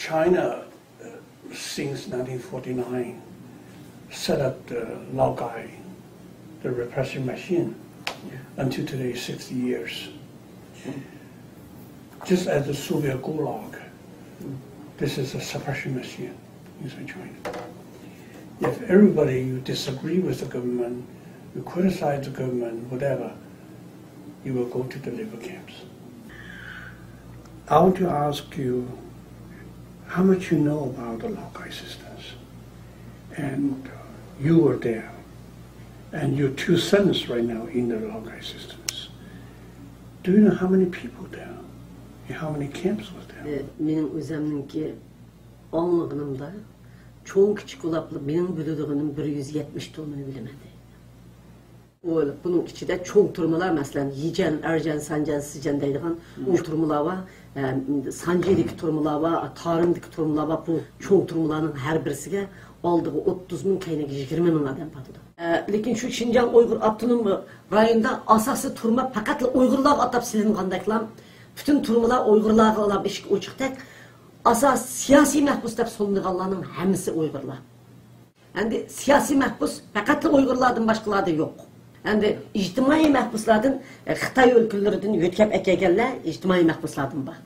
China, since 1949, set up the Laogai, the repression machine, until today, 60 years. Just as the Soviet Gulag, this is a suppression machine inside China. If everybody, you disagree with the government, you criticize the government, whatever, you will go to the labor camps. I want to ask you how much you know about the Laogai systems. And you were there, and your two sons right now in the Laogai systems. Do you know how many people there, and how many camps was there? Benim özümünki anlığımda çok küçük olaplı benim bölüdüğünün 170 tonunu bilemedi. Bunun içinde çok turmalar mesela Yicen, Ercen, Sancen, Sicen deydiğin o turmalar var. Sancı'daki turmalar var, Tarım'daki turmalar var. Bu çok turmaların her birisine aldığı 30.000 kaynak 20.000 adam patıdı. Lakin şu Şinjan Uygur Abdunum rayonunda asası turma fakat Uygurlar atıp silinğandaklar. Bütün turmalar Uygurlarga alab eşik uçuktak. Asas siyasi mahbus dep sonluğanların hemisi Uygurlar. Yani siyasi mahbus fakat Uygurlardan başkaları yok. Yani ictimai mahbuslardan Xitay ülkelerinden yötkep ekegenler ictimai mahbuslardan var.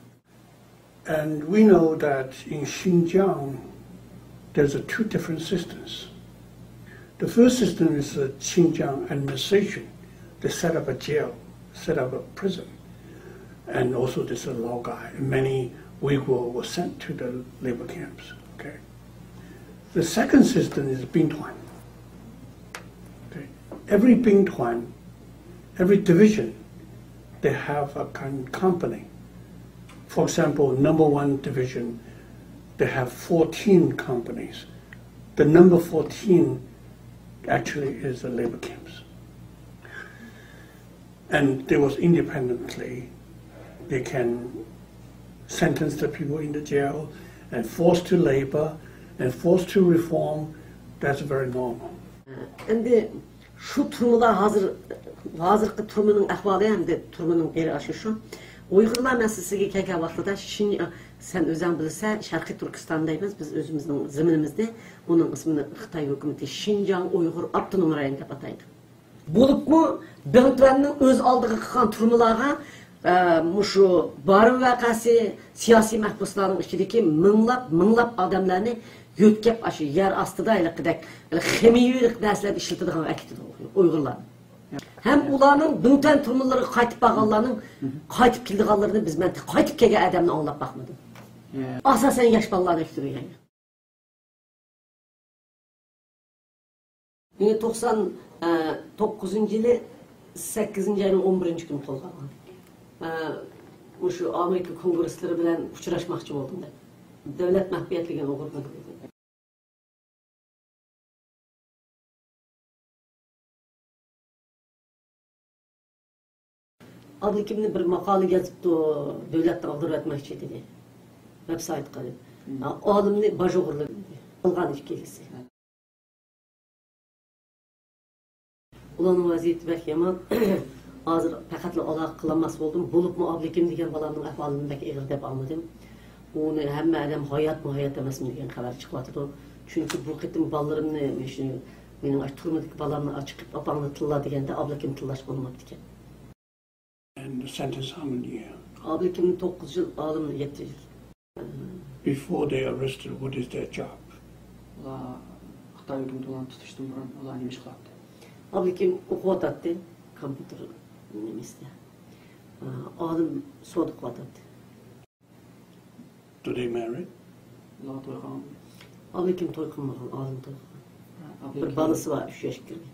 And we know that in Xinjiang there's two different systems. The first system is the Xinjiang administration. They set up a jail, set up a prison, and also there's a Laogai. Many Uyghur were sent to the labor camps. Okay. The second system is Bingtuan. Okay. Every Bingtuan, every division, they have a company. For example, number 1 division, they have 14 companies. The number 14 actually is the labor camps. And they was independently, they can sentence the people in the jail and force to labor and force to reform. That's very normal. Şimdi şu turmalar hazırki turmanın ahvalı hem de turmanın beri aşı şu. Uygurlar meselesiga kelgan vaqtida sen o'zing bilsa Sharqiy Turkistondaymiz biz o'zimizning zaminimizda uning ismini Xitoy hukumati Xinjiang Uyg'ur Abtonom rayon deb ataydi. Bo'libmi Bintvanning o'z oldiga qilgan turmalarga mushu Barim vaqasi siyosiy mahbuslarning ichidagi minglab odamlarni yo'tkab aşı yer ostida iliqidek ximiyelik narsalar ishlatadigan akitdi Uyg'urlar. Hem ularning Bintvan turmalari qaytib bo'lganlarning qaytib kelganlarini biz men qaytib kelgan odamni anglab baxmadim. Asasen yosh bolalar ektirgan. 99-yili 8-ayning 11-kuni qo'llangan. O'sha Amerika kongresslari bilan uchrashmoqchi bo'ldim deb. Davlat maxfiyatligiga o'g'irladim. Ablikimni bir maqola yazibdi, davlatdan ag'dirib etmoqchi dedi. Veb-sayt qilib. Olimni bajo'g'irlab qilgan ikkilisi. Ularning vaziyati bak yomon. Hozir faqat aloqa qilmas bo'ldim. Bo'libmi Ablikim degan bolamning ahvolini bak ig'ir deb olmadim. Uni hamma odam hayot emasmi degan xabar chiqyapti. Chunki bu qitim bolalarimni mening turmadagi bolamni chiqib opamni tilla deganda Ablikim tillash bo'lmabdi ekan. And the sentence how many years? Ablikim 9 yil, olimni 7 yil. Before they arrested, what is their job? Xitoy hukumati ularni tutishdan burun ular nima ish qilyapti? Ablikim o'qiyotdi, kompyuter nimasida. Olim sud qilyapti. Do they marry? Ular to'y qilgan. Ablikim to'y qilmagan, olim to'y qilgan. Bir balasi var 3 yoshga kirgan.